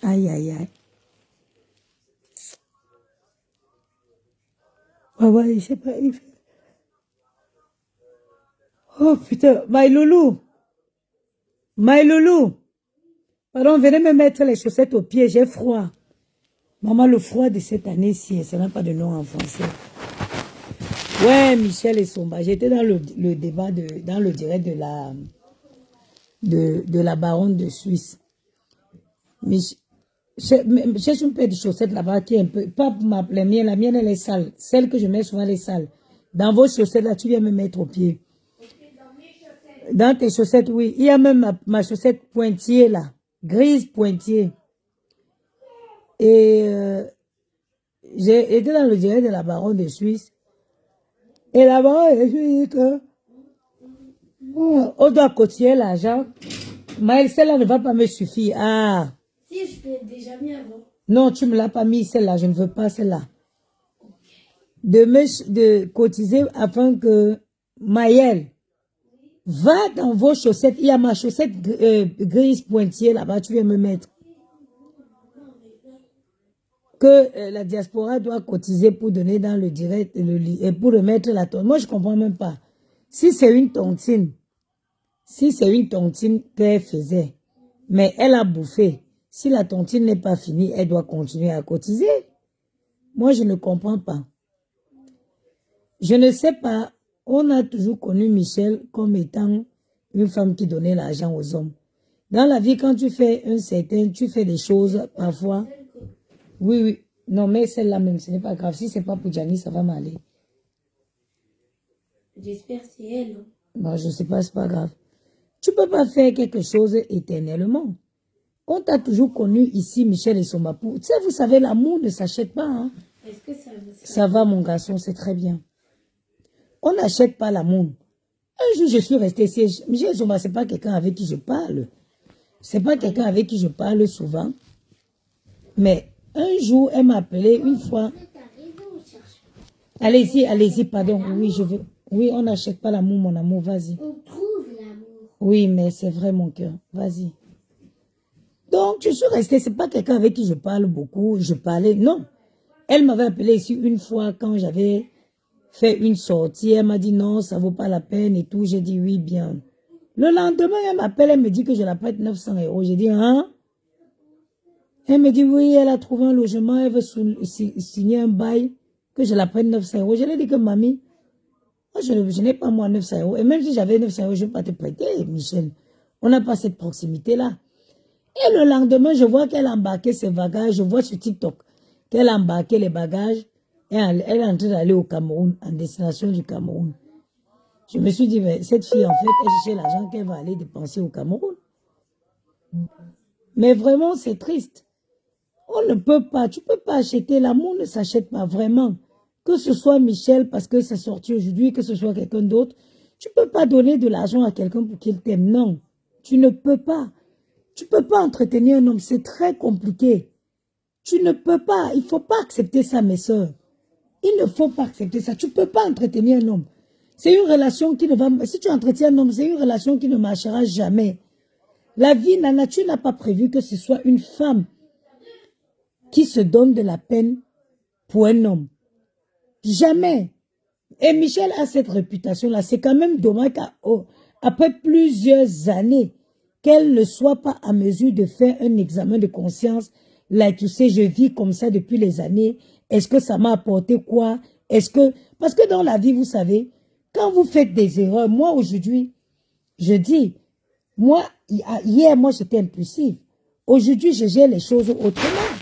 Aïe, aïe, aïe. Maman, je sais pas. Oh putain, my loulou. My loulou. Pardon, venez me mettre les chaussettes aux pieds, j'ai froid. Maman, le froid de cette année-ci, ça n'a pas de nom en français. Ouais, Michel et Somba. J'étais dans le débat, dans le direct de la baronne de Suisse. Cherche une paire de chaussettes là-bas qui est un peu, pas la mienne elle est sale. Celle que je mets souvent elle est sale. Dans vos chaussettes là, tu viens me mettre au pied. Dans tes chaussettes, oui. Il y a même ma chaussette pointillée là, grise pointillée. Et j'ai été dans le direct de la baronne de Suisse. Et la baronne de Suisse dit que on doit cotiser l'argent. Mais celle-là ne va pas me suffire. Ah. Si, je l'ai déjà mis avant. Non, tu ne me l'as pas mis, celle-là. Je ne veux pas celle-là. De cotiser afin que Maëlle va dans vos chaussettes. Il y a ma chaussette grise pointillée là-bas. Tu viens me mettre. Que la diaspora doit cotiser pour donner dans le direct et pour remettre la tontine. Moi, je ne comprends même pas. Si c'est une tontine, qu'elle faisait, mais elle a bouffé. Si la tontine n'est pas finie, elle doit continuer à cotiser. Moi, je ne comprends pas. Je ne sais pas. On a toujours connu Michel comme étant une femme qui donnait l'argent aux hommes. Dans la vie, quand tu fais tu fais des choses parfois. Oui, oui. Non, mais celle-là même, ce n'est pas grave. Si ce n'est pas pour Gianni, ça va m'aller. J'espère que c'est elle. Hein. Bon, je ne sais pas, c'est pas grave. Tu ne peux pas faire quelque chose éternellement. On t'a toujours connu ici, Michel et Somapou. Tu sais, vous savez, l'amour ne s'achète pas. Hein? Est-ce que ça va? Ça va, mon garçon, c'est très bien. On n'achète pas l'amour. Un jour, je suis restée ici. Michel et Somapou, ce n'est pas quelqu'un avec qui je parle. Ce n'est pas quelqu'un avec qui je parle souvent. Mais un jour, elle m'a appelé une fois. Allez-y, allez-y, pardon. Oui, je veux. Oui, on n'achète pas l'amour, mon amour. Vas-y. On trouve l'amour. Oui, mais c'est vrai, mon cœur. Vas-y. Donc, je suis restée, c'est pas quelqu'un avec qui je parle beaucoup, je parlais, non. Elle m'avait appelé ici une fois quand j'avais fait une sortie, elle m'a dit non, ça vaut pas la peine et tout, j'ai dit oui, bien. Le lendemain, elle m'appelle, elle me dit que je la prête 900 €. J'ai dit, hein? Elle me dit oui, elle a trouvé un logement, elle veut signer un bail, que je la prête 900 €. Je lui ai dit que mamie, moi, je n'ai pas moi 900 €. Et même si j'avais 900 €, je ne vais pas te prêter, Michel. On n'a pas cette proximité-là. Et le lendemain, je vois qu'elle a embarqué ses bagages. Je vois sur TikTok qu'elle a embarqué les bagages. Et elle est en train d'aller au Cameroun, en destination du Cameroun. Je me suis dit, mais cette fille, en fait, elle cherche l'argent qu'elle va aller dépenser au Cameroun. Mais vraiment, c'est triste. On ne peut pas, tu ne peux pas acheter. L'amour ne s'achète pas vraiment. Que ce soit Michel, parce que c'est sorti aujourd'hui, que ce soit quelqu'un d'autre. Tu ne peux pas donner de l'argent à quelqu'un pour qu'il t'aime. Non, tu ne peux pas. Tu ne peux pas entretenir un homme, c'est très compliqué. Tu ne peux pas, il ne faut pas accepter ça, mes soeurs. Il ne faut pas accepter ça. Tu ne peux pas entretenir un homme. C'est une relation qui ne va... Si tu entretiens un homme, c'est une relation qui ne marchera jamais. La vie, la nature n'a pas prévu que ce soit une femme qui se donne de la peine pour un homme. Jamais. Et Michel a cette réputation-là. C'est quand même dommage qu'après plusieurs années, qu'elle ne soit pas à mesure de faire un examen de conscience. Là, tu sais, je vis comme ça depuis les années. Est-ce que ça m'a apporté quoi? Est-ce que... Parce que dans la vie, vous savez, quand vous faites des erreurs, moi, aujourd'hui, je dis, moi, hier, moi, j'étais impulsive. Aujourd'hui, je gère les choses autrement.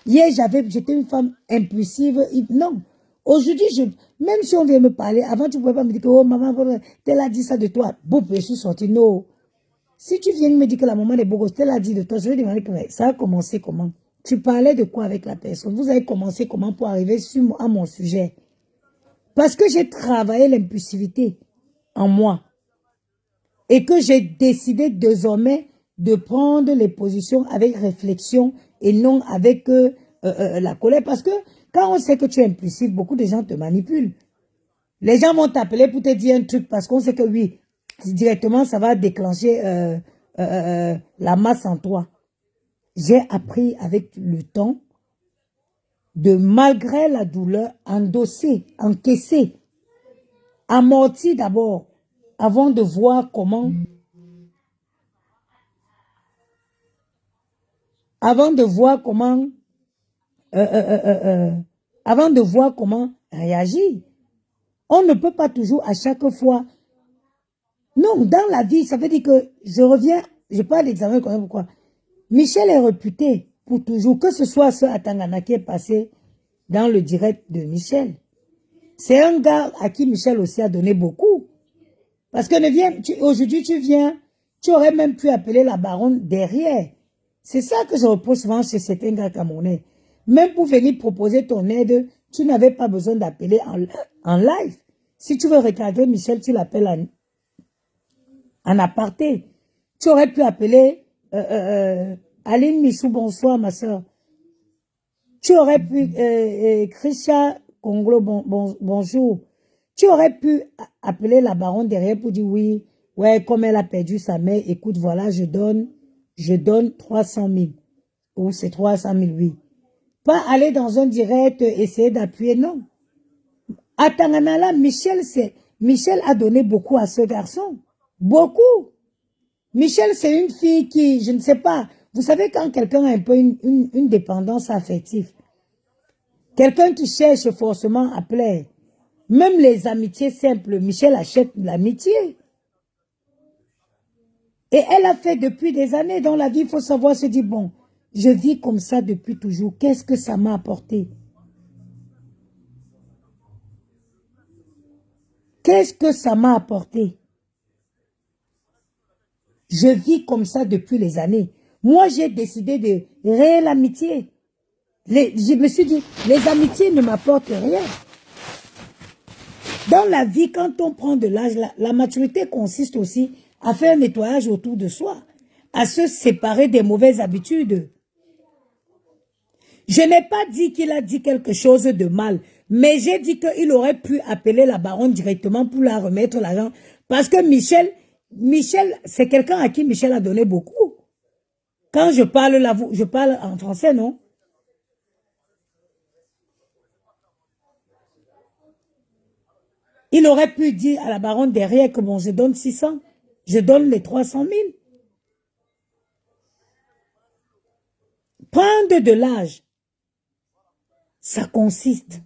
Hier, j'étais une femme impulsive. Non. Aujourd'hui, même si on vient me parler, avant tu ne pouvais pas me dire que oh maman, tel a dit ça de toi. Boum, je suis sortie. Non. Si tu viens me dire que la maman des beaux gosses, tel a dit de toi, je vais demander que ça a commencé comment? Tu parlais de quoi avec la personne? Vous avez commencé comment pour arriver à mon sujet? Parce que j'ai travaillé l'impulsivité en moi. Et que j'ai décidé désormais de prendre les positions avec réflexion et non avec la colère. Parce que quand on sait que tu es impulsif, beaucoup de gens te manipulent. Les gens vont t'appeler pour te dire un truc parce qu'on sait que oui, directement ça va déclencher la masse en toi. J'ai appris avec le temps de, malgré la douleur, endosser, encaisser, amortir d'abord avant de voir comment... Avant de voir comment réagir. On ne peut pas toujours à chaque fois. Non, dans la vie, ça veut dire que je reviens, je parle d'examen quand même pourquoi. Michel est réputé pour toujours, que ce soit ce à Tangana qui est passé dans le direct de Michel. C'est un gars à qui Michel aussi a donné beaucoup. Parce que aujourd'hui tu viens, tu aurais même pu appeler la baronne derrière. C'est ça que je reproche souvent chez certains gars camerounais. Même pour venir proposer ton aide, tu n'avais pas besoin d'appeler en live. Si tu veux recadrer Michel, tu l'appelles en aparté. Tu aurais pu appeler Aline Michou, bonsoir ma soeur. Tu aurais pu, Christian Conglo, bonjour. Tu aurais pu appeler la baronne derrière pour dire oui, ouais, comme elle a perdu sa mère, écoute, voilà, je donne 300 000. Ou c'est 300 000, oui. Pas aller dans un direct, essayer d'appuyer, non. À Tanganala, Michel a donné beaucoup à ce garçon. Beaucoup. Michel, c'est une fille qui, je ne sais pas, vous savez quand quelqu'un a un peu une dépendance affective, quelqu'un qui cherche forcément à plaire, même les amitiés simples, Michel achète l'amitié. Et elle a fait depuis des années dans la vie, il faut savoir se dire, bon, je vis comme ça depuis toujours, qu'est-ce que ça m'a apporté? Qu'est-ce que ça m'a apporté? Je vis comme ça depuis les années. Moi, j'ai décidé de réelle amitié. Je me suis dit, les amitiés ne m'apportent rien. Dans la vie, quand on prend de l'âge, la maturité consiste aussi à faire un nettoyage autour de soi, à se séparer des mauvaises habitudes. Je n'ai pas dit qu'il a dit quelque chose de mal, mais j'ai dit qu'il aurait pu appeler la baronne directement pour la remettre l'argent. Parce que Michel, c'est quelqu'un à qui Michel a donné beaucoup. Quand je parle là, je parle en français, non? Il aurait pu dire à la baronne derrière que bon, je donne 600, je donne les 300 000. Prendre de l'âge, ça consiste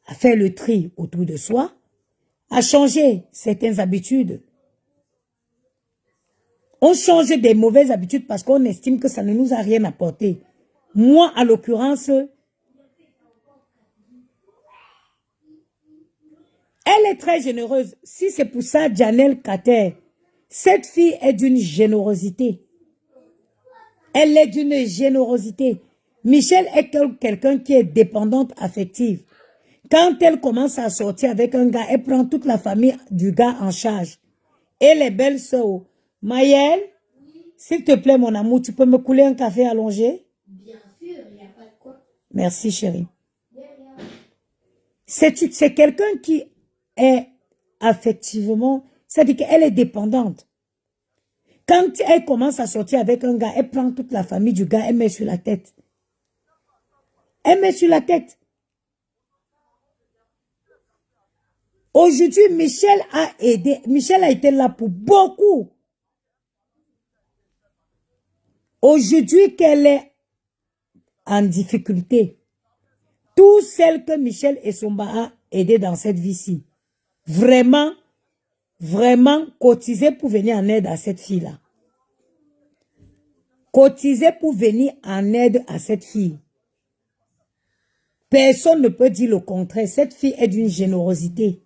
à faire le tri autour de soi, à changer certaines habitudes. On change des mauvaises habitudes parce qu'on estime que ça ne nous a rien apporté. Moi, à l'occurrence, elle est très généreuse. Si c'est pour ça, Janelle Kater, cette fille est d'une générosité. Elle est d'une générosité. Michel est quelqu'un qui est dépendante affective. Quand elle commence à sortir avec un gars, elle prend toute la famille du gars en charge. Et les belles sœurs. Maëlle, s'il te plaît, mon amour, tu peux me couler un café allongé? Bien sûr, il n'y a pas de quoi. Merci, chérie. C'est quelqu'un qui est affectivement, c'est-à-dire qu'elle est dépendante. Quand elle commence à sortir avec un gars, elle prend toute la famille du gars, elle met sur la tête. Elle met sur la tête. Aujourd'hui, Michel a aidé, Michel a été là pour beaucoup. Aujourd'hui qu'elle est en difficulté, toutes celles que Michel et Somba a aidé dans cette vie-ci, vraiment, vraiment cotiser pour venir en aide à cette fille-là. Cotiser pour venir en aide à cette fille. Personne ne peut dire le contraire. Cette fille est d'une générosité.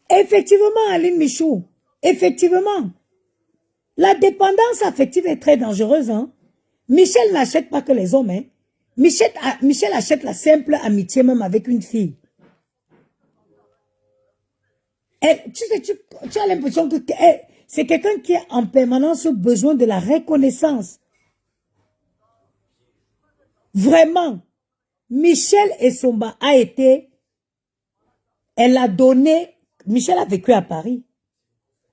Effectivement, Aline Michou, effectivement, la dépendance affective est très dangereuse. Hein? Michel n'achète pas que les hommes. Hein? Michel achète la simple amitié même avec une fille. Tu as l'impression que c'est quelqu'un qui a en permanence besoin de la reconnaissance. Vraiment, Michel Essomba a été, elle a donné, Michel a vécu à Paris.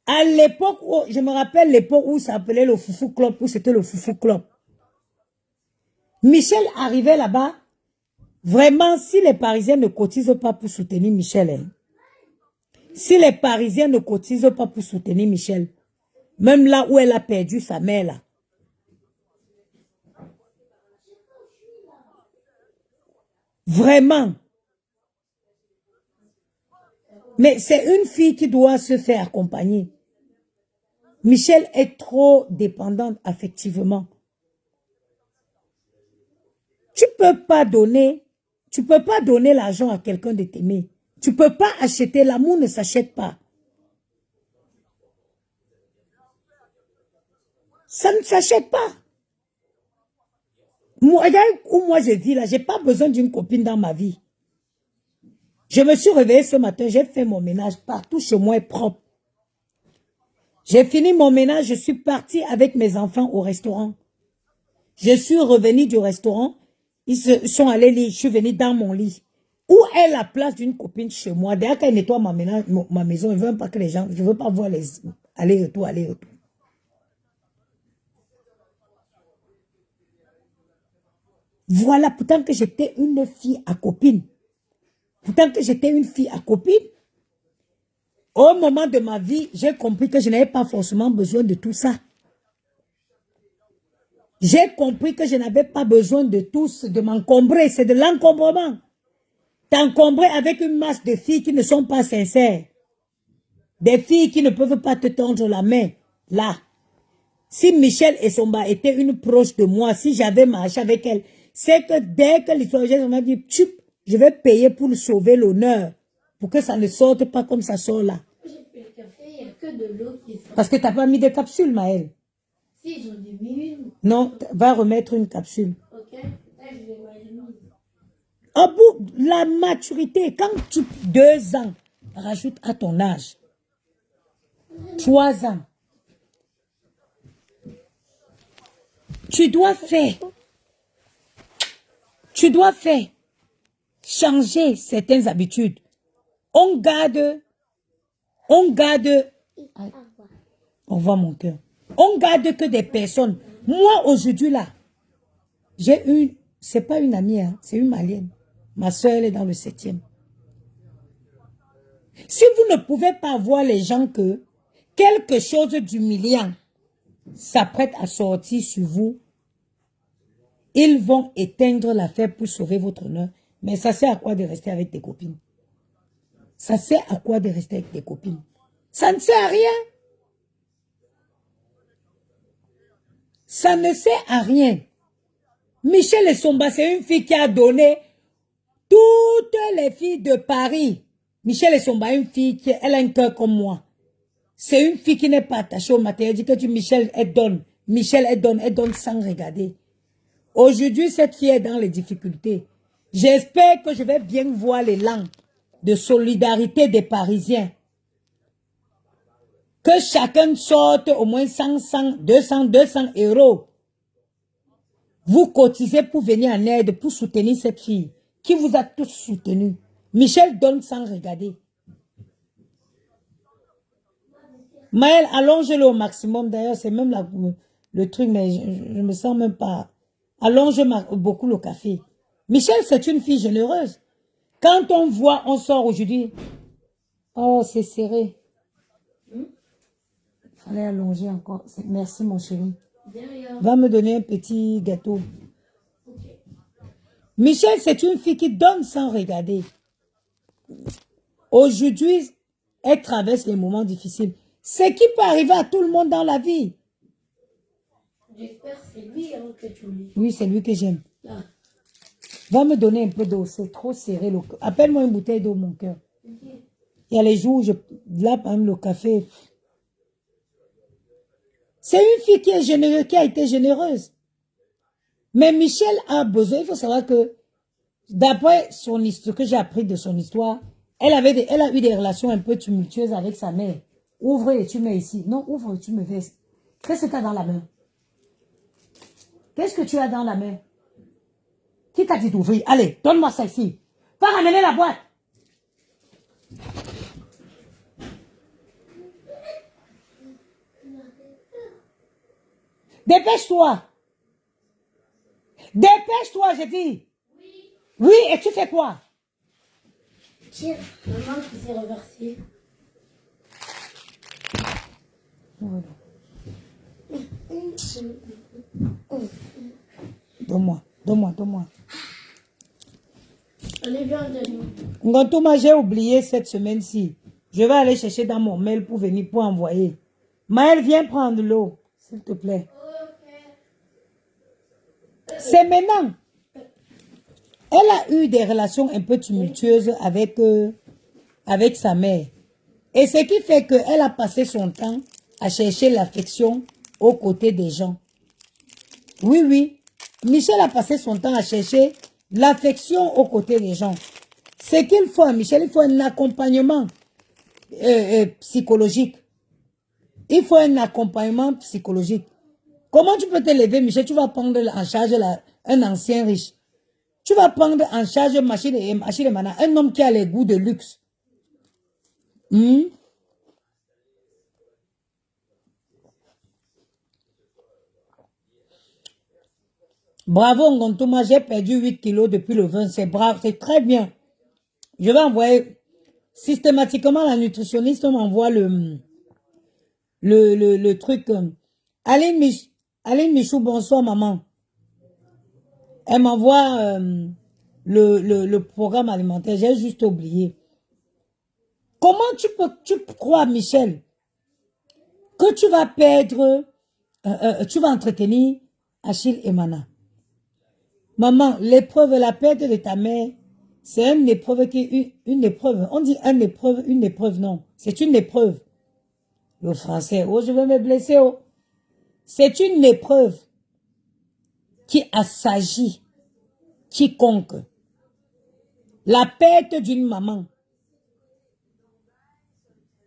À l'époque où, je me rappelle l'époque où ça s'appelait le Foufou Club, où c'était le Foufou Club. Michel arrivait là-bas. Vraiment, si les Parisiens ne cotisent pas pour soutenir Michel, hein, si les Parisiens ne cotisent pas pour soutenir Michel, même là où elle a perdu sa mère, là. Vraiment. Mais c'est une fille qui doit se faire accompagner. Michel est trop dépendante affectivement. Tu peux pas donner l'argent à quelqu'un de t'aimer. Tu peux pas acheter, l'amour ne s'achète pas. Ça ne s'achète pas. Moi, où moi je vis là, j'ai pas besoin d'une copine dans ma vie. Je me suis réveillée ce matin, j'ai fait mon ménage, partout chez moi est propre. J'ai fini mon ménage, je suis partie avec mes enfants au restaurant. Je suis revenue du restaurant, ils sont allés lire, je suis venue dans mon lit. Où est la place d'une copine chez moi? D'ailleurs, quand elle nettoie ma maison, je ne veux pas que les gens, je ne veux pas voir les aller-retour, aller-retour. Voilà, pourtant que j'étais une fille à copine. Pourtant que j'étais une fille à copine. Au moment de ma vie, j'ai compris que je n'avais pas forcément besoin de tout ça. J'ai compris que je n'avais pas besoin de tout, de m'encombrer. C'est de l'encombrement. T'encombrer avec une masse de filles qui ne sont pas sincères. Des filles qui ne peuvent pas te tendre la main. Là. Si Michel Essomba était une proche de moi, si j'avais marché avec elle, c'est que dès que l'histoire m'a dit, je vais payer pour sauver l'honneur. Pour que ça ne sorte pas comme ça sort là. J'ai fait le café, il n'y a que de l'eau qui sort. Parce que tu n'as pas mis de capsule, Maëlle. Si, j'en ai mis une. Non, va remettre une capsule. Ok, là, je vais m'allumer. Au bout de la maturité, quand tu 2 ans, rajoute à ton âge. 3 ans. Tu dois faire changer certaines habitudes. On garde, au revoir mon cœur. On garde que des personnes. Moi, aujourd'hui, là, c'est pas une amie, hein, c'est une malienne. Ma soeur, elle est dans le 7e. Si vous ne pouvez pas voir les gens que quelque chose d'humiliant s'apprête à sortir sur vous, ils vont éteindre l'affaire pour sauver votre honneur. Mais ça sert à quoi de rester avec tes copines? Ça sert à quoi de rester avec tes copines? Ça ne sert à rien. Ça ne sert à rien. Michel Essomba, c'est une fille qui a donné toutes les filles de Paris. Michel Essomba, une fille qui elle a un cœur comme moi. C'est une fille qui n'est pas attachée au matériel. Elle dit que Michel, elle donne. Michel, elle donne sans regarder. Aujourd'hui, cette fille est dans les difficultés. J'espère que je vais bien voir l'élan de solidarité des Parisiens. Que chacun sorte au moins 200 euros. Vous cotisez pour venir en aide, pour soutenir cette fille qui vous a tous soutenu. Michel donne sans regarder. Maëlle, allonge-le au maximum. D'ailleurs, c'est même le truc, mais je me sens même pas. Allonge beaucoup le café. Michel, c'est une fille généreuse. Quand on voit, on sort aujourd'hui. Oh, c'est serré. Fallait allonger encore. Merci, mon chéri. Va me donner un petit gâteau. Okay. Michel, c'est une fille qui donne sans regarder. Aujourd'hui, elle traverse les moments difficiles. Ce qui peut arriver à tout le monde dans la vie. J'espère que c'est lui hein, que tu voulais. Oui, c'est lui que j'aime. Ah. Va me donner un peu d'eau, c'est trop serré. Appelle-moi une bouteille d'eau, mon cœur. Ok. Il y a les jours où là, par exemple, le café. C'est une fille qui est généreuse, qui a été généreuse. Mais Michel a besoin, il faut savoir que, d'après ce que j'ai appris de son histoire, elle a eu des relations un peu tumultueuses avec sa mère. Ouvre et tu mets ici. Non, ouvre et tu me vestes. Qu'est-ce que tu as dans la main? Qu'est-ce que tu as dans la main? Qui t'a dit d'ouvrir? Allez, donne-moi ça ici. Va ramener la boîte. Dépêche-toi. Dépêche-toi, j'ai dit. Oui. Oui, et tu fais quoi? Tiens, maman qui s'est reversée. Voilà. Donne-moi, donne-moi, donne-moi. Allez, viens, Daniel. Ngontoma, j'ai oublié cette semaine-ci. Je vais aller chercher dans mon mail pour venir, pour envoyer. Maëlle, viens prendre l'eau, s'il te plaît. C'est maintenant. Elle a eu des relations un peu tumultueuses avec sa mère. Et ce qui fait qu'elle a passé son temps à chercher l'affection aux côtés des gens. Oui, oui. Michel a passé son temps à chercher l'affection aux côtés des gens. Ce qu'il faut à Michel, il faut un accompagnement psychologique. Il faut un accompagnement psychologique. Comment tu peux te lever, Michel? Tu vas prendre en charge un ancien riche. Tu vas prendre en charge machine et mana, un homme qui a les goûts de luxe. Bravo, Ngontoma, j'ai perdu 8 kilos depuis le 20. C'est brave, c'est très bien. Je vais envoyer systématiquement la nutritionniste, on m'envoie le truc. Aline Michou, bonsoir, maman. Elle m'envoie le programme alimentaire. J'ai juste oublié. Comment tu crois, Michel, que tu vas perdre, tu vas entretenir Achille et Mana? Maman, l'épreuve, la perte de ta mère, c'est une épreuve une épreuve. On dit une épreuve, non. C'est une épreuve. Le français, oh, je vais me blesser, oh. C'est une épreuve qui assagit quiconque. La perte d'une maman,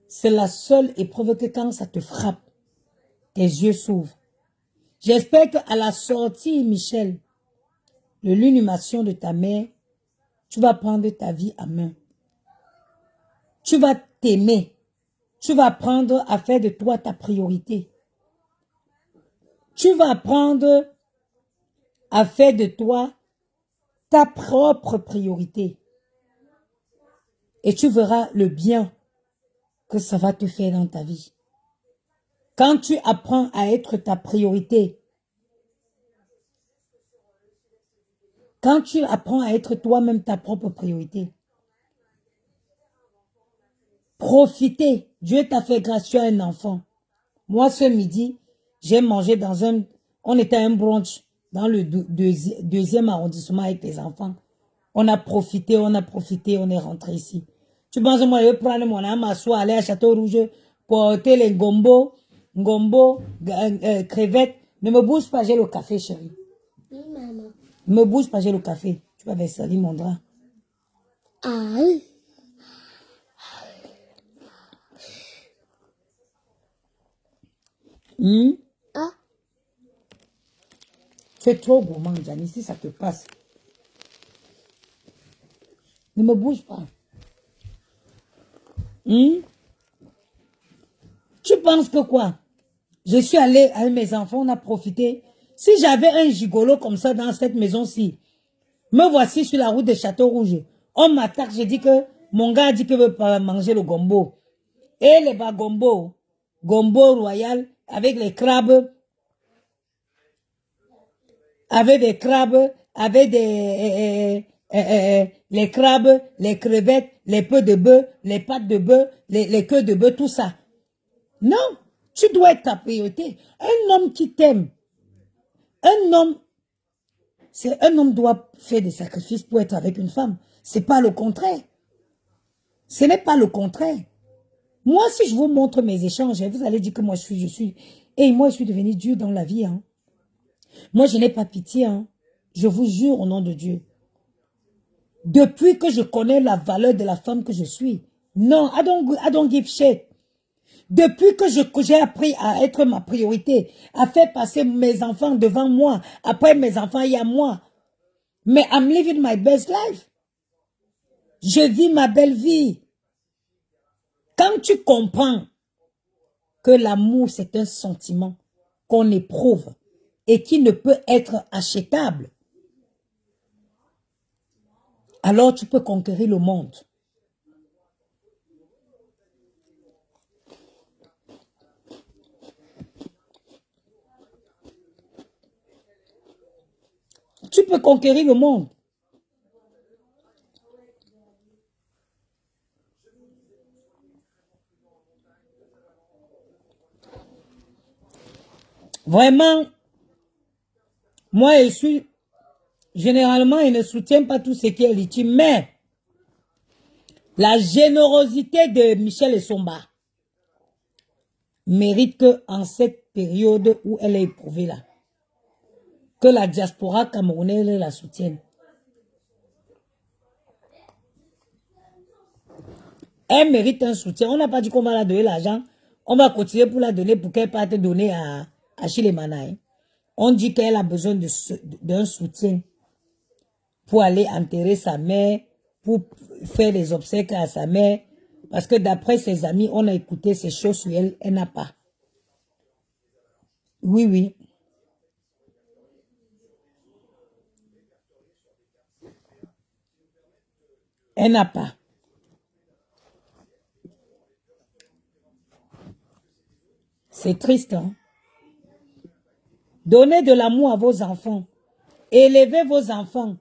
c'est la seule épreuve que quand ça te frappe, tes yeux s'ouvrent. J'espère qu'à la sortie, Michel, de l'inhumation de ta mère, tu vas prendre ta vie à main. Tu vas t'aimer. Tu vas apprendre à faire de toi ta priorité. Tu vas apprendre à faire de toi ta propre priorité. Et tu verras le bien que ça va te faire dans ta vie. Quand tu apprends à être ta priorité, quand tu apprends à être toi-même ta propre priorité, profitez. Dieu t'a fait grâce, tu as un enfant. Moi, ce midi, j'ai mangé on était à un brunch dans le deuxième arrondissement avec les enfants. On a profité, on est rentré ici. Tu penses que moi, je vais prendre mon âme à soi, aller à Château Rouge, porter les gombo, crevettes. Ne me bouge pas, j'ai le café, chérie. Oui, maman. Ne me bouge pas, j'ai le café. Tu vas salir mon drap. Ah oui. Ah. Tu es trop gourmand, Gianni, si ça te passe. Ne me bouge pas. Tu penses que quoi? Je suis allée avec mes enfants, on a profité. Si j'avais un gigolo comme ça dans cette maison-ci, me voici sur la route de Château Rouge. On m'attaque, je dis que mon gars a dit qu'il veut pas manger le gombo. Et les bas gombo royal avec les crabes, avec des crabes, avec les crabes, les crevettes, les peaux de bœuf, les pattes de bœuf, les queues de bœuf, tout ça. Non, tu dois être ta priorité. Un homme qui t'aime, un homme doit faire des sacrifices pour être avec une femme. C'est pas le contraire. Ce n'est pas le contraire. Moi, si je vous montre mes échanges, vous allez dire que moi, je suis... Et moi, je suis devenue dure dans la vie. Hein. Moi, je n'ai pas pitié. Hein. Je vous jure au nom de Dieu. Depuis que je connais la valeur de la femme que je suis. Non, I don't give shit. Depuis que j'ai appris à être ma priorité, à faire passer mes enfants devant moi, après mes enfants, il y a moi. Mais I'm living my best life. Je vis ma belle vie. Quand tu comprends que l'amour, c'est un sentiment qu'on éprouve et qui ne peut être achetable, alors tu peux conquérir le monde. Tu peux conquérir le monde. Vraiment, moi, généralement, je ne soutiens pas tout ce qui est légitime, mais la générosité de Michel Essomba mérite que, en cette période où elle est éprouvée là, que la diaspora camerounaise la soutienne. Elle mérite un soutien. On n'a pas dit qu'on va la donner l'argent. On va continuer pour la donner pour qu'elle parte donner à Chilemana. Hein. On dit qu'elle a besoin d'un soutien pour aller enterrer sa mère, pour faire les obsèques à sa mère. Parce que d'après ses amis, on a écouté ces choses sur elle, elle n'a pas. Oui, oui. Elle n'a pas. C'est triste, hein? Donnez de l'amour à vos enfants. Élevez vos enfants.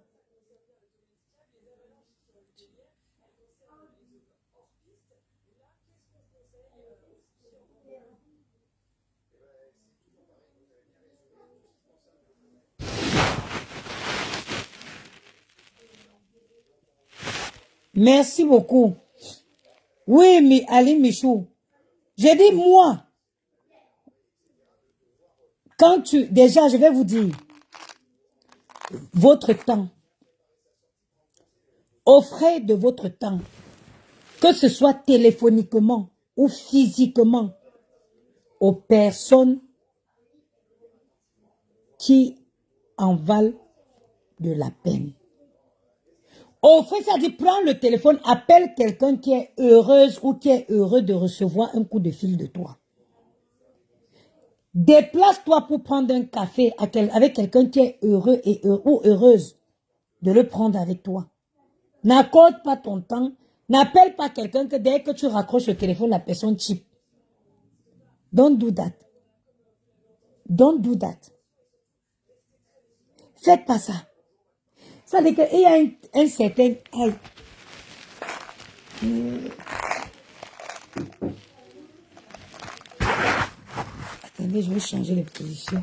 Merci beaucoup. Oui, mais Ali Michou. J'ai dit moi. Déjà, je vais vous dire. Votre temps. Offrez de votre temps. Que ce soit téléphoniquement ou physiquement. Aux personnes qui en valent de la peine. Offrez, ça dit, prends le téléphone, appelle quelqu'un qui est heureuse ou qui est heureux de recevoir un coup de fil de toi. Déplace-toi pour prendre un café avec quelqu'un qui est heureux ou heureuse de le prendre avec toi. N'accorde pas ton temps. N'appelle pas quelqu'un que dès que tu raccroches le téléphone, la personne chip. Don't do that. Don't do that. Faites pas ça. Ça veut dire qu'il y a un certain... Attendez, je vais changer les positions.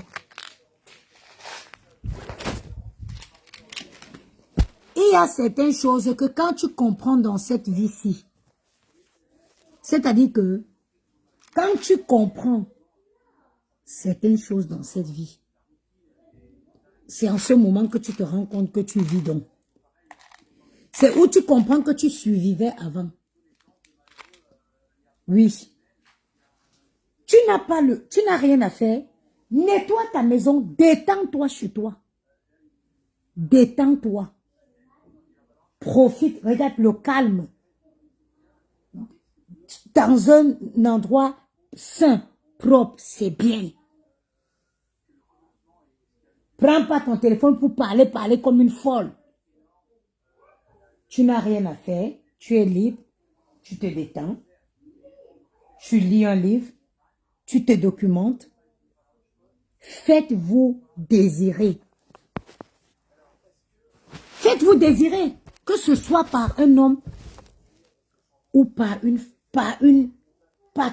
Il y a certaines choses que quand tu comprends dans cette vie-ci, c'est-à-dire que quand tu comprends certaines choses dans cette vie, c'est en ce moment que tu te rends compte que tu vis donc. C'est où tu comprends que tu survivais avant. Oui. Tu n'as rien à faire. Nettoie ta maison, détends-toi chez toi. Détends-toi. Profite, regarde le calme. Dans un endroit sain, propre, c'est bien. Prends pas ton téléphone pour parler comme une folle. Tu n'as rien à faire, tu es libre, tu te détends, tu lis un livre, tu te documentes. Faites-vous désirer. Faites-vous désirer, que ce soit par un homme ou par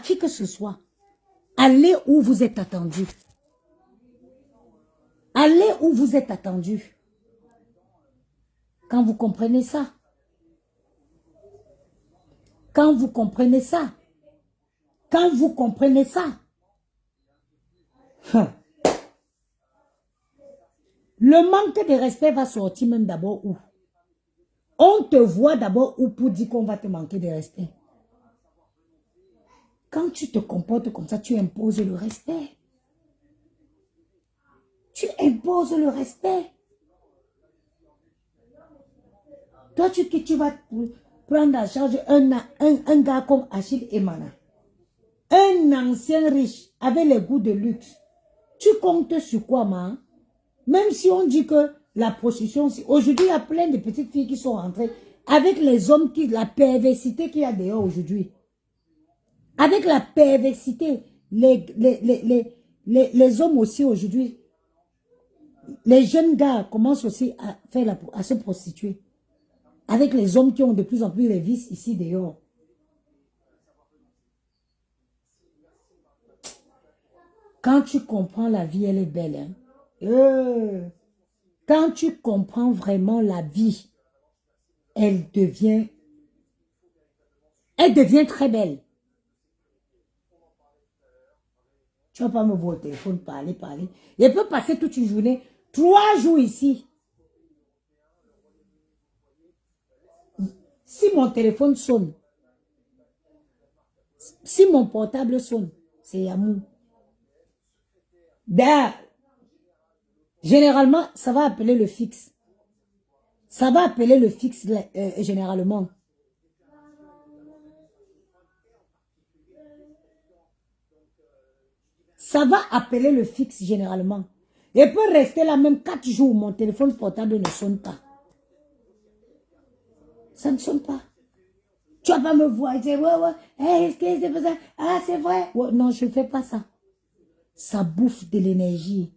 qui que ce soit. Allez où vous êtes attendu. Allez où vous êtes attendu. Quand vous comprenez ça. Quand vous comprenez ça. Quand vous comprenez ça. Le manque de respect va sortir même d'abord où? On te voit d'abord où pour dire qu'on va te manquer de respect. Quand tu te comportes comme ça, tu imposes le respect. Tu imposes le respect. Toi, tu vas prendre en charge un gars comme Achille Emana. Un ancien riche avec les goûts de luxe. Tu comptes sur quoi, man? Même si on dit que la prostitution, aujourd'hui, il y a plein de petites filles qui sont rentrées avec les hommes, la perversité qu'il y a dehors aujourd'hui. Avec la perversité, les hommes aussi aujourd'hui, les jeunes gars commencent aussi à se prostituer. Avec les hommes qui ont de plus en plus les vices ici dehors. Quand tu comprends la vie, elle est belle. Hein? Quand tu comprends vraiment la vie, elle devient très belle. Tu ne vas pas me voir au téléphone, parler. Je peux passer toute une journée, 3 jours ici. Si mon téléphone sonne, si mon portable sonne, c'est Yamou. Généralement, ça va appeler le fixe. Ça va appeler le fixe généralement. Ça va appeler le fixe généralement. Et peut rester là même 4 jours, mon téléphone portable ne sonne pas. Ça ne sonne pas. Tu vas pas me voir et dire, ouais, hey, qu'est-ce que c'est ça? Ah, c'est vrai. Ouais, non, je ne fais pas ça. Ça bouffe de l'énergie.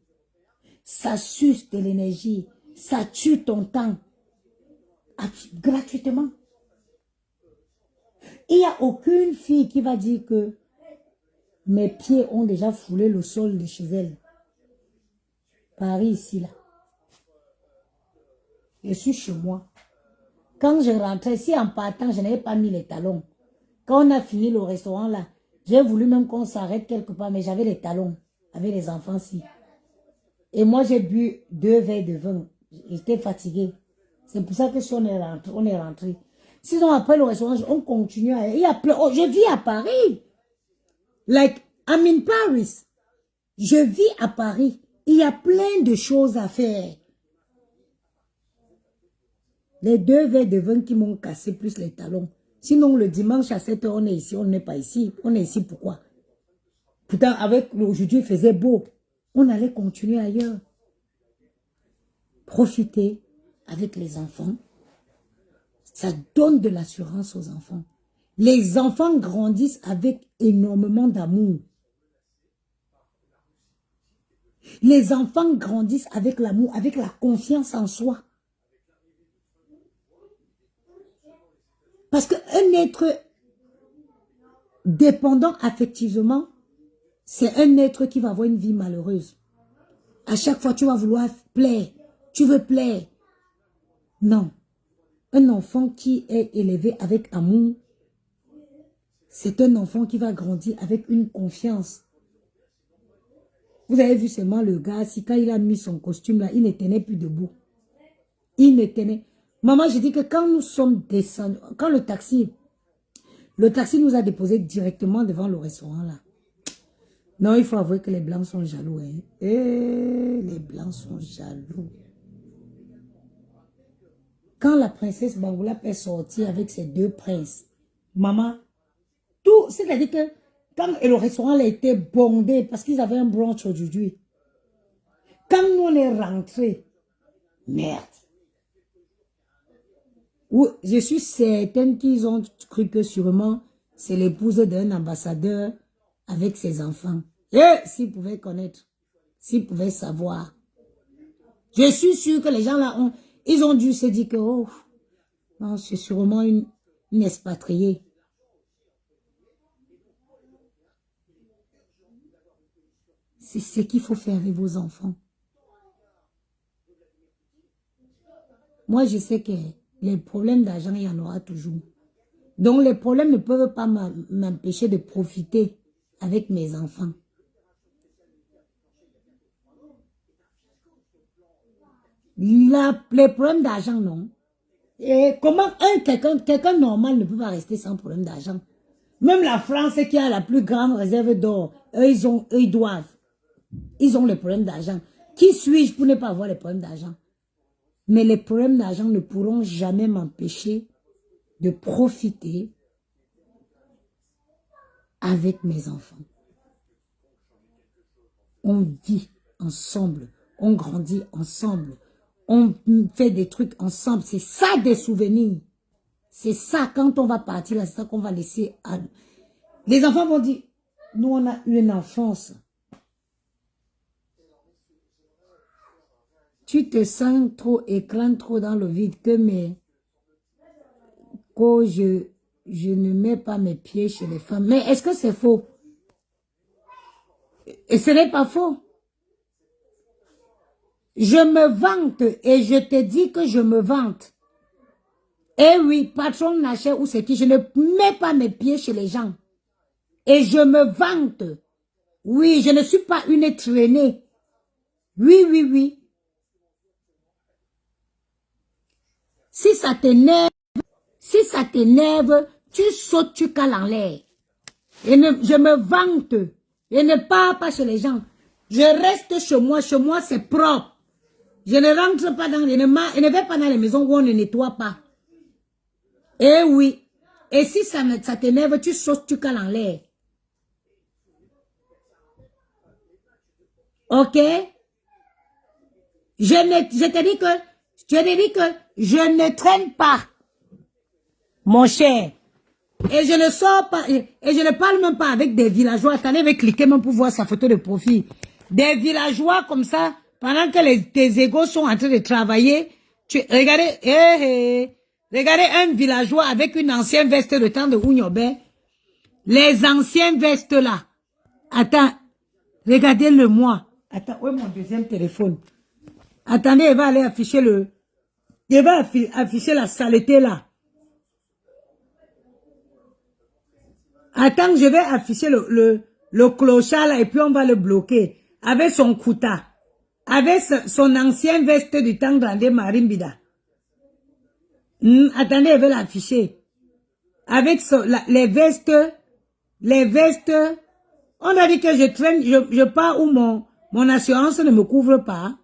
Ça suce de l'énergie. Ça tue ton temps. Gratuitement. Il n'y a aucune fille qui va dire que mes pieds ont déjà foulé le sol de chez elle. Paris, ici, là. Je suis chez moi. Quand je rentrais, si en partant, je n'avais pas mis les talons. Quand on a fini le restaurant, là, j'ai voulu même qu'on s'arrête quelque part, mais j'avais les talons avec les enfants ici. Et moi, j'ai bu 2 verres de vin. J'étais fatiguée. C'est pour ça que si on est rentré. Sinon, après le restaurant, on continue. Il y a plein. Oh, je vis à Paris. Like, I'm in Paris. Je vis à Paris. Il y a plein de choses à faire. Les 2 verres de vin qui m'ont cassé, plus les talons. Sinon, le dimanche à 7 h, on est ici, on n'est pas ici. On est ici pourquoi? Pourtant, avec aujourd'hui, il faisait beau. On allait continuer ailleurs. Profiter avec les enfants. Ça donne de l'assurance aux enfants. Les enfants grandissent avec énormément d'amour. Les enfants grandissent avec l'amour, avec la confiance en soi. Parce qu'un être dépendant affectivement, c'est un être qui va avoir une vie malheureuse. À chaque fois, tu vas vouloir plaire. Tu veux plaire. Non. Un enfant qui est élevé avec amour, c'est un enfant qui va grandir avec une confiance. Vous avez vu seulement le gars, si quand il a mis son costume là, il ne tenait plus debout. Il ne tenait. Maman, je dis que quand nous sommes descendus, quand le taxi nous a déposés directement devant le restaurant là. Non, il faut avouer que les Blancs sont jaloux. Hein. Les Blancs sont jaloux. Quand la princesse Bangoula est sortie avec ses 2 princes, maman, tout, c'est-à-dire que quand le restaurant a été bondé parce qu'ils avaient un brunch aujourd'hui. Quand nous on est rentrés, merde. Oui, je suis certaine qu'ils ont cru que sûrement c'est l'épouse d'un ambassadeur avec ses enfants. Et s'ils pouvaient connaître, s'ils pouvaient savoir. Je suis sûre que les gens là, ils ont dû se dire que, oh, non, c'est sûrement une expatriée. C'est ce qu'il faut faire avec vos enfants. Moi, je sais que les problèmes d'argent, il y en aura toujours. Donc, les problèmes ne peuvent pas m'empêcher de profiter avec mes enfants. Les problèmes d'argent, non. Et comment quelqu'un normal ne peut pas rester sans problème d'argent? Même la France qui a la plus grande réserve d'or, eux, ils doivent. Ils ont les problèmes d'argent. Qui suis-je pour ne pas avoir les problèmes d'argent? Mais les problèmes d'argent ne pourront jamais m'empêcher de profiter avec mes enfants. On vit ensemble, on grandit ensemble, on fait des trucs ensemble. C'est ça des souvenirs. C'est ça, quand on va partir, c'est ça qu'on va laisser. Les enfants vont dire, nous on a eu une enfance. Tu te sens trop, éclate trop dans le vide que je ne mets pas mes pieds chez les femmes. Mais est-ce que c'est faux? Et ce n'est pas faux. Je me vante et je te dis que je me vante. Eh oui, patron Nacher ou c'est qui, je ne mets pas mes pieds chez les gens. Et je me vante. Oui, je ne suis pas une traînée. Oui, oui, oui. Si ça t'énerve, tu sautes, tu cales en l'air. Je me vante. Je ne pars pas chez les gens. Je reste chez moi c'est propre. Je ne rentre pas dans je ne vais pas dans les maisons où on ne nettoie pas. Eh oui. Et si ça t'énerve, tu sautes, tu cales en l'air. Ok? Je te dis que je ne traîne pas, mon cher. Et je ne sors pas, et je ne parle même pas avec des villageois. Attendez, je vais cliquer même pour voir sa photo de profil. Des villageois comme ça, pendant que tes égos sont en train de travailler, regardez, regardez un villageois avec une ancienne veste de temps de Ounyobe. Les anciennes vestes là. Attends, regardez-le moi. Attends, où est mon deuxième téléphone? Attendez, il va aller afficher il va afficher la saleté là. Attends, je vais afficher le clochard là et puis on va le bloquer. Avec son kouta. Avec son ancienne veste du temps de Marimbida. Attendez, je vais l'afficher. Avec les vestes. On a dit que je traîne, je pars où mon assurance ne me couvre pas.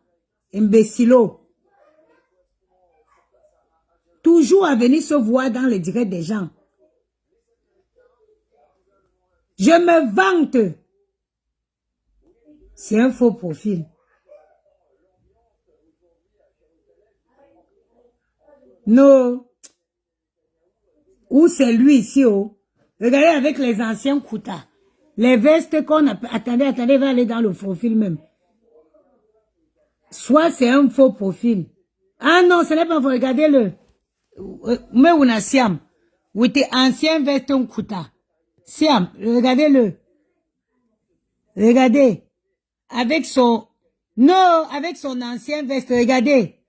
Imbécilo. Toujours à venir se voir dans les directs des gens. Je me vante. C'est un faux profil. Non. Ou c'est lui ici, oh. Regardez avec les anciens koutas. Les vestes qu'on a... Attendez, va aller dans le profil même. Soit c'est un faux profil. Ah non, ce n'est pas faux. Regardez-le. Mais on a Siam. Ou tes anciens vestes en kouta. Siam, regardez-le. Regardez. Avec son... Non, avec son ancien veste. Regardez.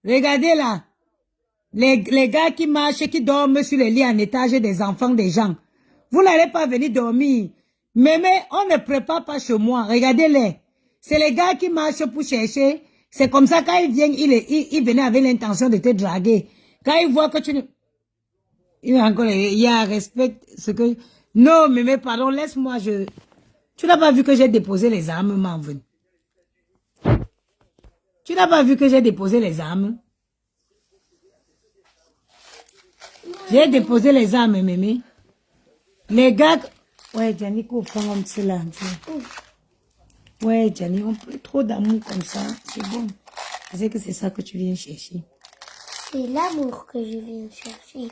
Regardez là. Les gars qui marchent, qui dorment sur les lits en étage des enfants des gens. Vous n'allez pas venir dormir. Mais on ne prépare pas chez moi. Regardez-les. C'est les gars qui marchent pour chercher. C'est comme ça, quand ils viennent, ils venaient avec l'intention de te draguer. Quand ils voient que tu ne... Il y a respect ce que... Non, mais pardon, laisse-moi, Tu n'as pas vu que j'ai déposé les armes, Manvin? Tu n'as pas vu que j'ai déposé les armes? J'ai déposé les armes, mémé. Les gars... Ouais, Gianni, qu'on fait comme cela. Ouais, Gianni, on peut trop d'amour comme ça. C'est bon. Je sais que c'est ça que tu viens chercher. C'est l'amour que je viens chercher.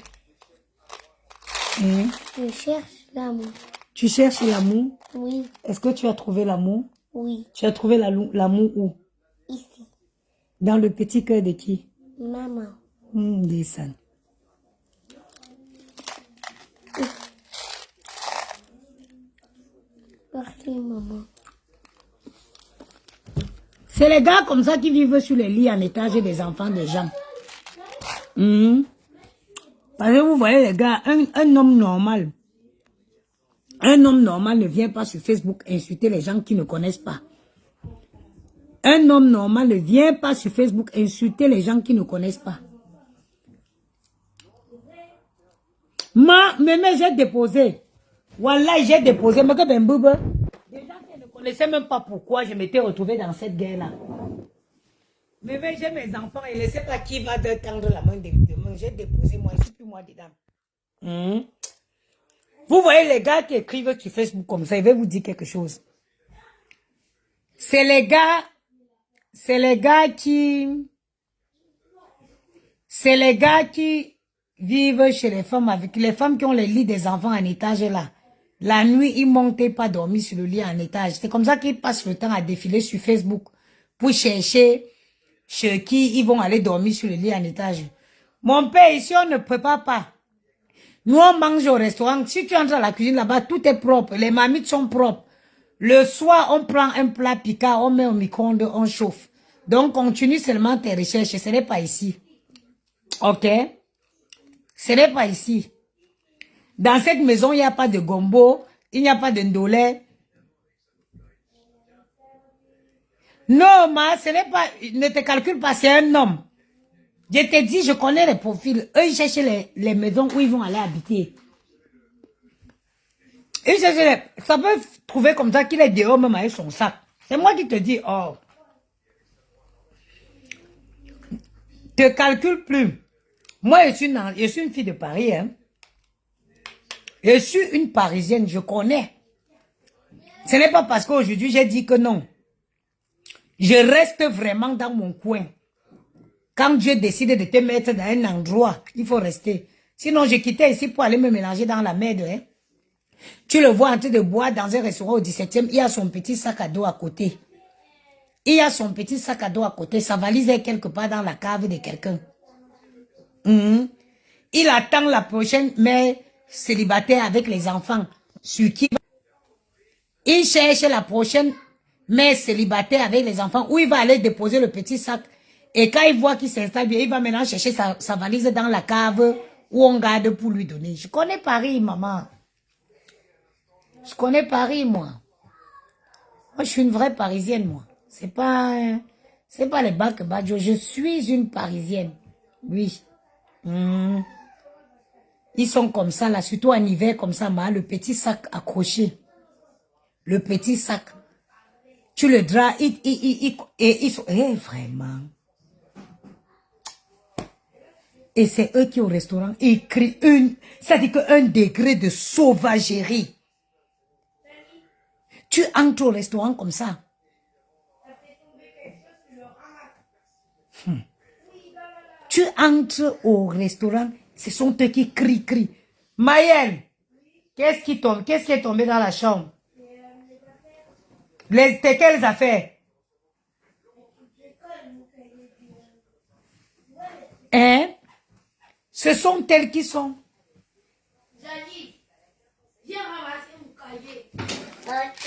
Je cherche l'amour. Tu cherches l'amour? Oui. Est-ce que tu as trouvé l'amour? Oui. Tu as trouvé l'amour où? Ici. Dans le petit cœur de qui? Maman. Descends. Merci, maman. C'est les gars comme ça qui vivent sur les lits en étage des enfants des gens. Parce que vous voyez les gars, un homme normal. Un homme normal ne vient pas sur Facebook insulter les gens qui ne connaissent pas. Un homme normal ne vient pas sur Facebook insulter les gens qui ne connaissent pas. Mais j'ai déposé. Voilà, j'ai déposé. Mais que ben boube. Des gens qui ne connaissaient même pas pourquoi je m'étais retrouvée dans cette guerre-là. Mais j'ai mes enfants et ne sais pas qui va tendre la main demain. J'ai déposé moi, je ne suis plus moi dedans. Vous voyez les gars qui écrivent sur Facebook comme ça, ils vont vous dire quelque chose. C'est les gars qui vivent chez les femmes avec les femmes qui ont les lits des enfants en étage là. La nuit, ils montaient pas dormir sur le lit en étage. C'est comme ça qu'ils passent le temps à défiler sur Facebook pour chercher chez qui ils vont aller dormir sur le lit en étage. Mon père, ici, on ne prépare pas. Nous, on mange au restaurant. Si tu entres à la cuisine là-bas, tout est propre. Les marmites sont propres. Le soir, on prend un plat piquant, on met au micro-ondes, on chauffe. Donc, continue seulement tes recherches. Ce n'est pas ici. Ok? Ce n'est pas ici. Dans cette maison, il n'y a pas de gombo. Il n'y a pas de ndolé. Non, ce n'est pas... Ne te calcule pas, c'est un homme. Je te dis, je connais les profils. Eux, ils cherchent les maisons où ils vont aller habiter. Ils cherchent ça peut trouver comme ça qu'il est dehors même avec son sac. C'est moi qui te dis, oh. Te calcule plus. Moi, je suis une fille de Paris. Hein. Je suis une Parisienne, je connais. Ce n'est pas parce qu'aujourd'hui, j'ai dit que non. Je reste vraiment dans mon coin. Quand Dieu décide de te mettre dans un endroit, il faut rester. Sinon, je quittais ici pour aller me mélanger dans la merde. Hein. Tu le vois en train de boire dans un restaurant au 17e, il y a son petit sac à dos à côté. Il y a son petit sac à dos à côté. Sa valise est quelque part dans la cave de quelqu'un. Il attend la prochaine mère célibataire avec les enfants. Sur qui il cherche la prochaine mère célibataire avec les enfants où il va aller déposer le petit sac. Et quand il voit qu'il s'installe bien, il va maintenant chercher sa valise dans la cave où on garde pour lui donner. Je connais Paris, maman. Je connais Paris, moi. Moi, je suis une vraie Parisienne, moi. C'est pas les bacs badjo. Je suis une Parisienne. Oui. Ils sont comme ça, là, surtout en hiver, comme ça, le petit sac accroché. Le petit sac. Tu le draps, ils sont... vraiment. Et c'est eux qui, au restaurant, écrivent ça dit qu'un degré de sauvagerie. Tu entres au restaurant comme ça. Tu entres au restaurant, ce sont eux qui crient. Maëlle, qu'est-ce qui est tombé dans la chambre? Quelles affaires? Hein? Ce sont elles qui sont. Zali, viens ramasser mon cahier. Ok.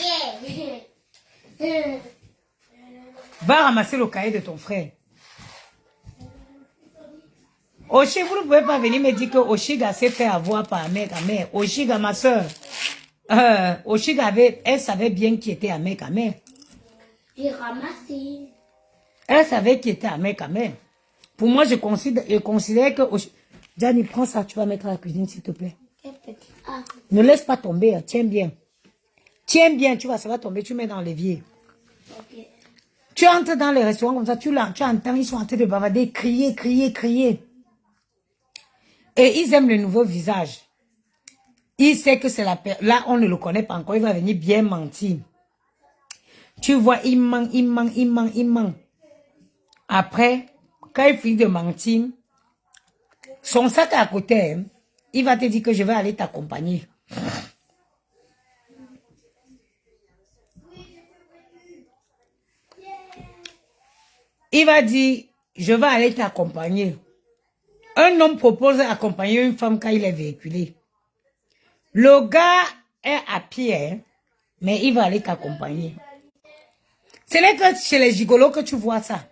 Va ramasser le cahier de ton frère. Oshi, vous ne pouvez pas venir me dire que Oshiga s'est fait avoir par mec à mère. Oshiga, ma soeur. Oshiga elle savait bien qui était à mec à mère. J'ai ramassé. Elle savait qui était à mec à mère. Pour moi, je considère que... Gianni, prends ça, tu vas mettre à la cuisine, s'il te plaît. Ne laisse pas tomber, hein. Tiens bien. Tiens bien, tu vois, ça va tomber, tu mets dans l'évier. Okay. Tu entres dans les restaurants comme ça, tu entends, ils sont en train de bavarder, crier. Et ils aiment le nouveau visage. Il sait que c'est la personne. Là, on ne le connaît pas encore, il va venir bien mentir. Tu vois, il ment. Après, quand il finit de mentir, son sac à côté, hein, il va te dire que je vais aller t'accompagner. Il va dire, je vais aller t'accompagner. Un homme propose d'accompagner une femme quand il est véhiculé. Le gars est à pied, hein, mais il va aller t'accompagner. Ce n'est que chez les gigolos que tu vois ça.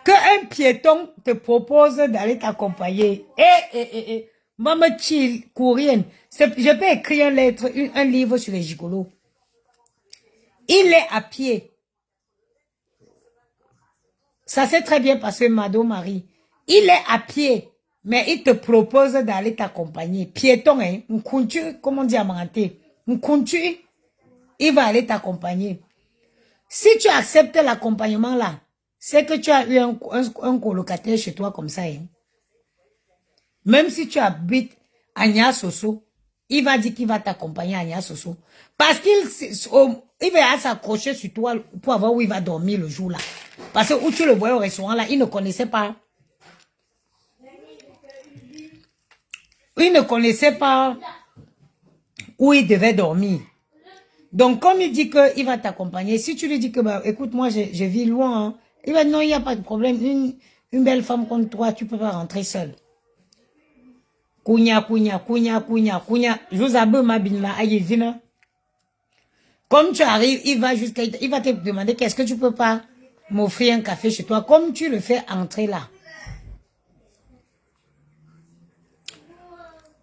Qu'un piéton te propose d'aller t'accompagner. Maman chill, courrienne. Je peux écrire un livre sur les gigolos. Il est à pied. Ça s'est très bien passé, Madame Marie. Il est à pied, mais il te propose d'aller t'accompagner. Piéton, hein? Comment on dit à Manganté? Il va aller t'accompagner. Si tu acceptes l'accompagnement là, c'est que tu as eu un colocataire chez toi comme ça. Hein? Même si tu habites à Niasoso, il va dire qu'il va t'accompagner à Niasoso. Parce qu'il va s'accrocher sur toi pour avoir où il va dormir le jour là. Parce que où tu le voyais au restaurant là, il ne connaissait pas. Il ne connaissait pas où il devait dormir. Donc, comme il dit qu'il va t'accompagner, si tu lui dis que, bah, écoute, moi, je vis loin, hein, il va dire non, il n'y a pas de problème. Une belle femme comme toi, tu ne peux pas rentrer seule. Kounya. Je vous abonne ma binla, aïezina. Comme tu arrives, il va te demander qu'est-ce que tu peux pas m'offrir un café chez toi, comme tu le fais entrer là.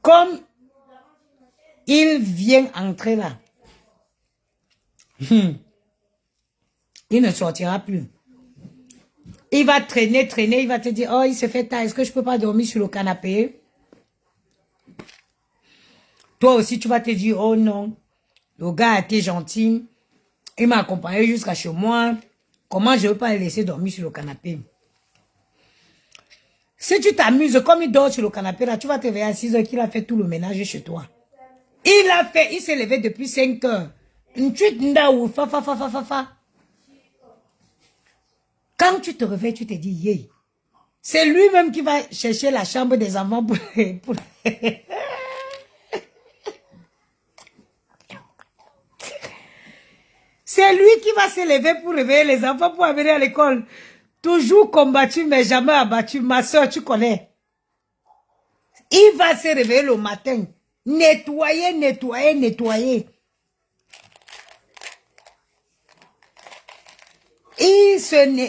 Comme il vient entrer là. Il ne sortira plus. Il va traîner, il va te dire, oh, il se fait tard, est-ce que je peux pas dormir sur le canapé? Toi aussi, tu vas te dire, oh non, le gars a été gentil, il m'a accompagné jusqu'à chez moi, comment je ne veux pas le laisser dormir sur le canapé? Si tu t'amuses, comme il dort sur le canapé, là, tu vas te réveiller à 6 heures qu'il a fait tout le ménage chez toi. Il s'est levé depuis 5 heures. Une truite ndaou, fa. Quand tu te réveilles, tu te dis, yé. C'est lui-même qui va chercher la chambre des enfants pour... C'est lui qui va se lever pour réveiller les enfants pour amener à l'école. Toujours combattu, mais jamais abattu. Ma soeur, tu connais. Il va se réveiller le matin. Nettoyer.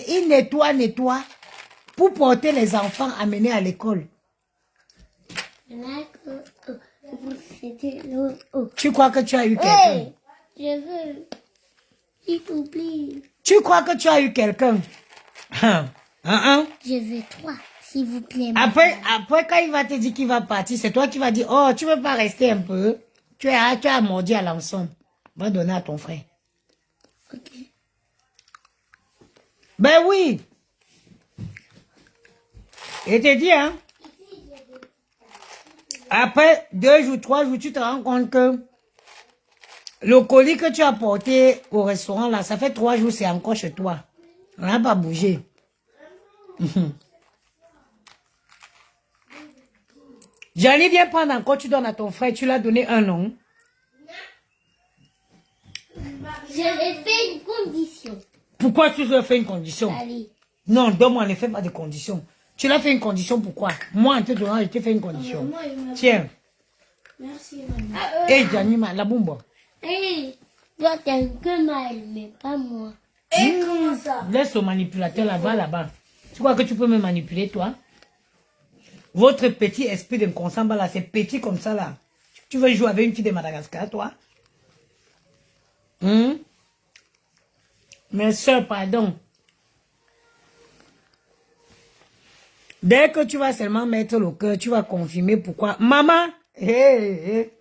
Il nettoie pour porter les enfants amener à l'école. Tu crois que tu as eu quelqu'un? Hey, je veux. S'il vous plaît. Tu crois que tu as eu quelqu'un? Je veux toi, s'il vous plaît. Après, quand il va te dire qu'il va partir, c'est toi qui vas dire, oh, tu veux pas rester un peu? Tu as mordu à l'ensemble. Va donner à ton frère. Ok. Ben oui. Et te dis, hein. Après 2 jours, 3 jours, tu te rends compte que le colis que tu as porté au restaurant, là, ça fait 3 jours, c'est encore chez toi. On n'a pas bougé. Johnny, viens prendre encore, tu donnes à ton frère, tu l'as donné un nom. Je l'ai fait une condition. Pourquoi tu lui as fait une condition? Allez. Non, donne-moi, ne fais pas de condition. Tu l'as fait une condition, pourquoi? Moi, en te donnant, je t'ai fait une condition. Tiens. Merci, maman. Hé, Johnny, la bombe. Hey, toi, t'es que mal, mais pas moi. Et comment ça? Laisse au manipulateur là-bas. Tu crois que tu peux me manipuler, toi? Votre petit esprit de Nkonsamba là, c'est petit comme ça là. Tu veux jouer avec une fille de Madagascar, toi? Mes soeurs, pardon. Dès que tu vas seulement mettre le cœur, tu vas confirmer pourquoi. Maman! J'ai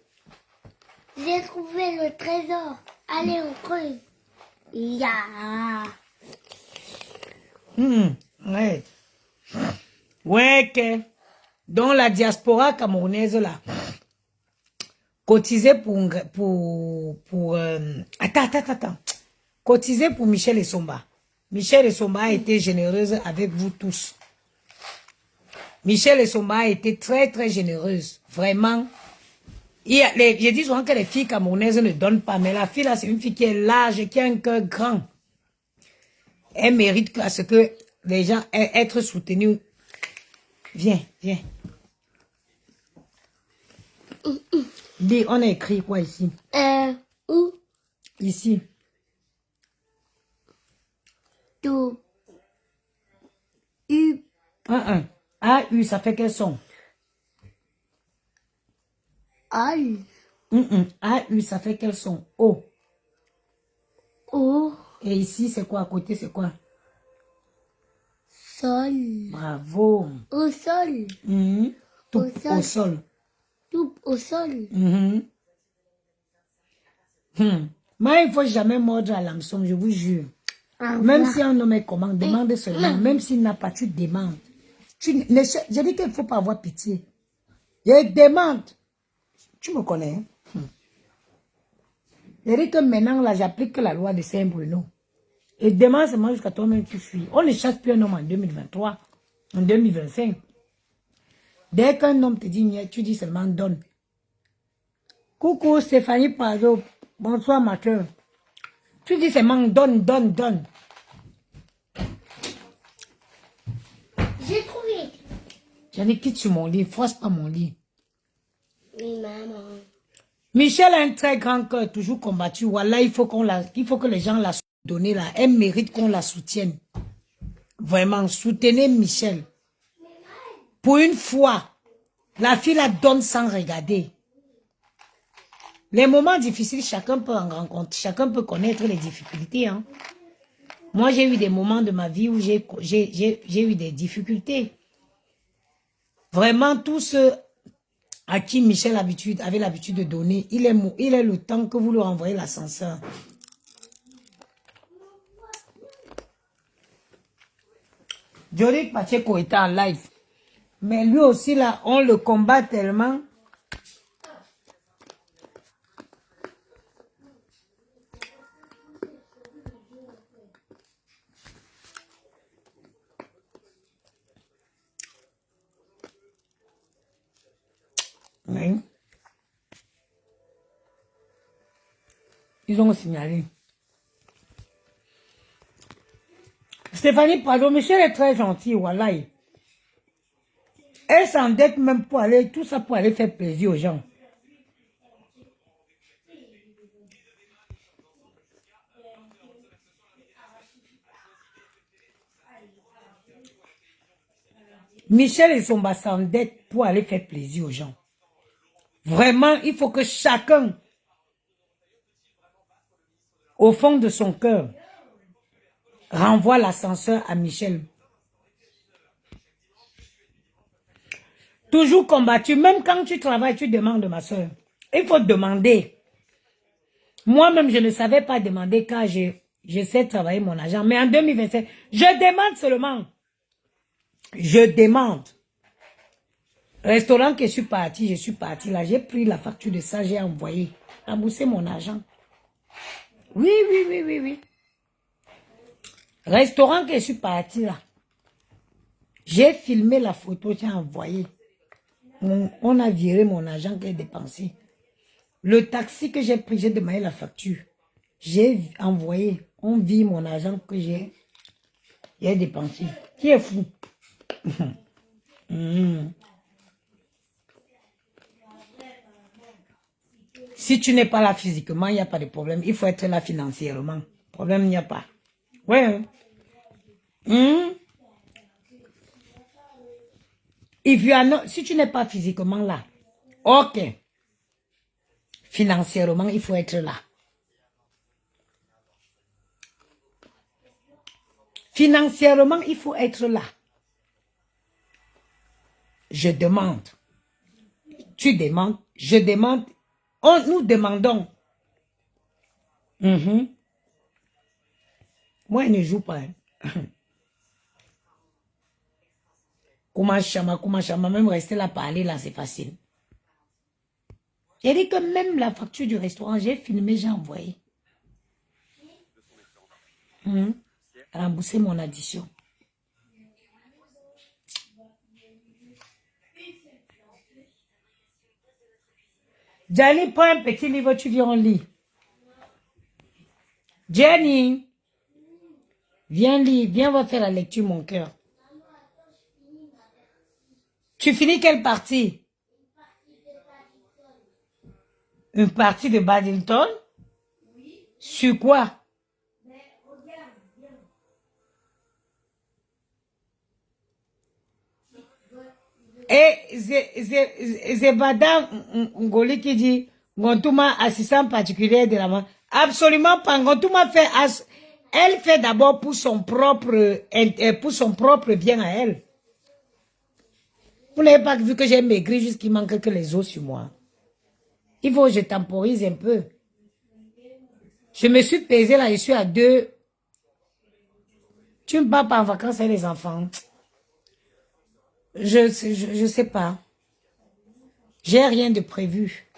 trouvé le trésor. Allez, on creuse. Ya. Ouais. Ouais, que. Dans la diaspora camerounaise là, cotiser attends. Cotiser pour Michel Essomba. Michel Essomba a été généreuse avec vous tous. Michel Essomba a été très, très généreuse. Vraiment. Je dis souvent que les filles camerounaises ne donnent pas, mais la fille là, c'est une fille qui est large, qui a un cœur grand. Elle mérite à ce que les gens aient être soutenus. Viens. Dis, on a écrit quoi ici? Où? Ici. A-U, ça fait quel son? Al. A-U, ça fait quel son? O. O. Et ici, c'est quoi? À côté, c'est quoi? Sol. Bravo. Au sol. Tout Au au sol. Tout au sol. Moi, il ne faut jamais mordre à l'hameçon, je vous jure. Même si un homme est comment, demande seulement. Même s'il n'a pas, tu demandes. Je dis qu'il ne faut pas avoir pitié. Je demande. Tu me connais. Je dis que maintenant, là, j'applique la loi de Saint-Bruno. Et demande seulement jusqu'à toi-même, tu fuis. On ne chasse plus un homme en 2023, en 2025. Dès qu'un homme te dit, tu dis seulement donne. Coucou Stéphanie Pazot. Bonsoir ma cœur. Tu dis seulement donne, donne, donne. J'ai trouvé. J'en ai quitte sur mon lit, force pas mon lit. Oui, maman. Michel a un très grand cœur, toujours combattu. Voilà, il faut que les gens la soutiennent là. Elle mérite qu'on la soutienne. Vraiment, soutenez Michel. Pour une fois, la fille la donne sans regarder. Les moments difficiles, chacun peut en rencontrer, chacun peut connaître les difficultés. Hein. Moi, j'ai eu des moments de ma vie où j'ai eu des difficultés. Vraiment, tous ceux à qui Michel avait l'habitude de donner, il est le temps que vous leur envoyez l'ascenseur. Johnny Pacheco était en live. Mais lui aussi, là, on le combat tellement. Oui. Ils ont signalé. Stéphanie Prado, Michel est très gentil, voilà. Elle s'endette même pour aller, tout ça pour aller faire plaisir aux gens. Michel et son bas s'endettent pour aller faire plaisir aux gens. Vraiment, il faut que chacun, au fond de son cœur, renvoie l'ascenseur à Michel. Toujours combattu, même quand tu travailles, tu demandes, ma soeur. Il faut demander. Moi-même, je ne savais pas demander car je sais travailler mon argent. Mais en 2027, je demande seulement. Je demande. Restaurant que je suis parti là. J'ai pris la facture de ça, j'ai envoyé. Remboursé mon argent. Oui, oui, oui, oui, oui. Restaurant que je suis parti là. J'ai filmé la photo, j'ai envoyé. On a viré mon argent que j'ai dépensé. Le taxi que j'ai pris, j'ai demandé la facture. J'ai envoyé. On vit mon argent que j'ai dépensé. Qui est fou? Si tu n'es pas là physiquement, il n'y a pas de problème. Il faut être là financièrement. Problème, il n'y a pas. Ouais. Si tu n'es pas physiquement là, ok. Financièrement, il faut être là. Financièrement, il faut être là. Je demande. Tu demandes. Je demande. Nous demandons. Moi, je ne joue pas. Comment chama, même rester là parler là, c'est facile. J'ai dit que même la facture du restaurant, j'ai filmé, j'ai envoyé. Rembourser mon addition. Jenny, prends un petit livre, tu viens en lit. Jenny, viens lire, viens, on va faire la lecture, mon cœur. Tu finis quelle partie? Une partie de Paddington? Oui. Sur quoi? Et Zebada Ngoli qui dit Ngontuma, assistant particulier de la main. Absolument pas. Ngontuma fait, elle fait d'abord pour son propre bien à elle. Vous n'avez pas vu que j'ai maigri jusqu'il manque que les os sur moi. Il faut que je temporise un peu. Je me suis pesée là, je suis à 2. Tu ne pars pas en vacances avec les enfants. Je sais pas. J'ai rien de prévu.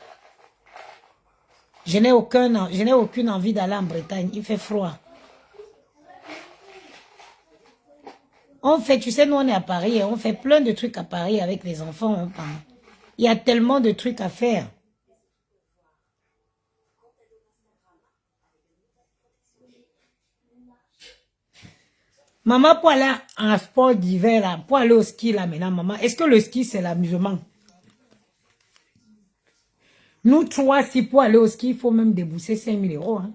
Je n'ai aucune envie d'aller en Bretagne. Il fait froid. On fait, tu sais, nous on est à Paris et on fait plein de trucs à Paris avec les enfants. Il y a tellement de trucs à faire. Maman, pour aller en sport d'hiver, là, pour aller au ski, là, maintenant, maman, est-ce que le ski, c'est l'amusement? Nous trois, si pour aller au ski, il faut même débourser 5 000 euros. Hein.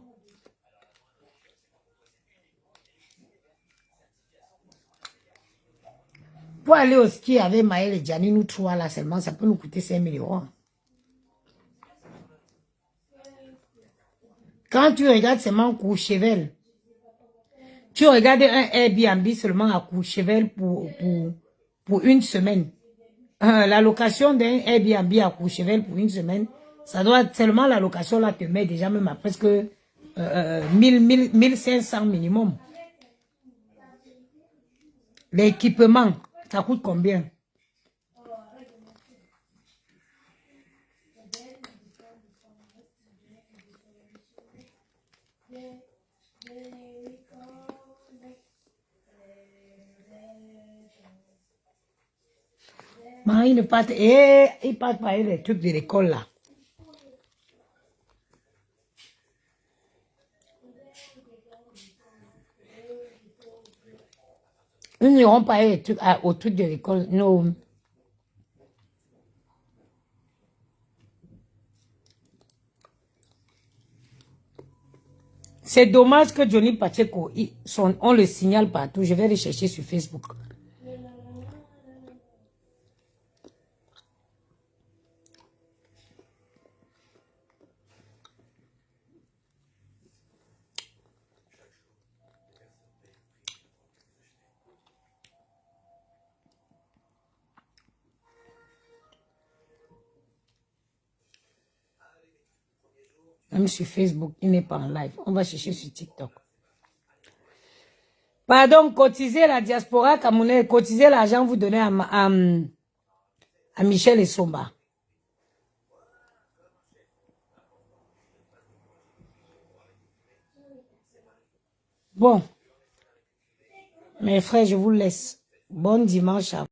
Pour aller au ski avec Maël et Gianni, nous trois, là, seulement, ça peut nous coûter 5 000 euros. Hein. Quand tu regardes seulement Courchevel, tu regardes un Airbnb seulement à Courchevel pour une semaine. La location d'un Airbnb à Courchevel pour une semaine, ça doit seulement la location là te met déjà même à presque 1500 minimum. L'équipement, ça coûte combien? Mais il part par les trucs de l'école là. Ils n'iront pas au truc de l'école. Non. C'est dommage que Johnny Pacheco, on le signale partout. Je vais le chercher sur Facebook. Même sur Facebook, il n'est pas en live. On va chercher sur TikTok. Pardon, cotiser la diaspora camerounaise, cotiser l'argent vous donnez à Michel et Somba. Bon, mes frères, je vous laisse. Bon dimanche à vous.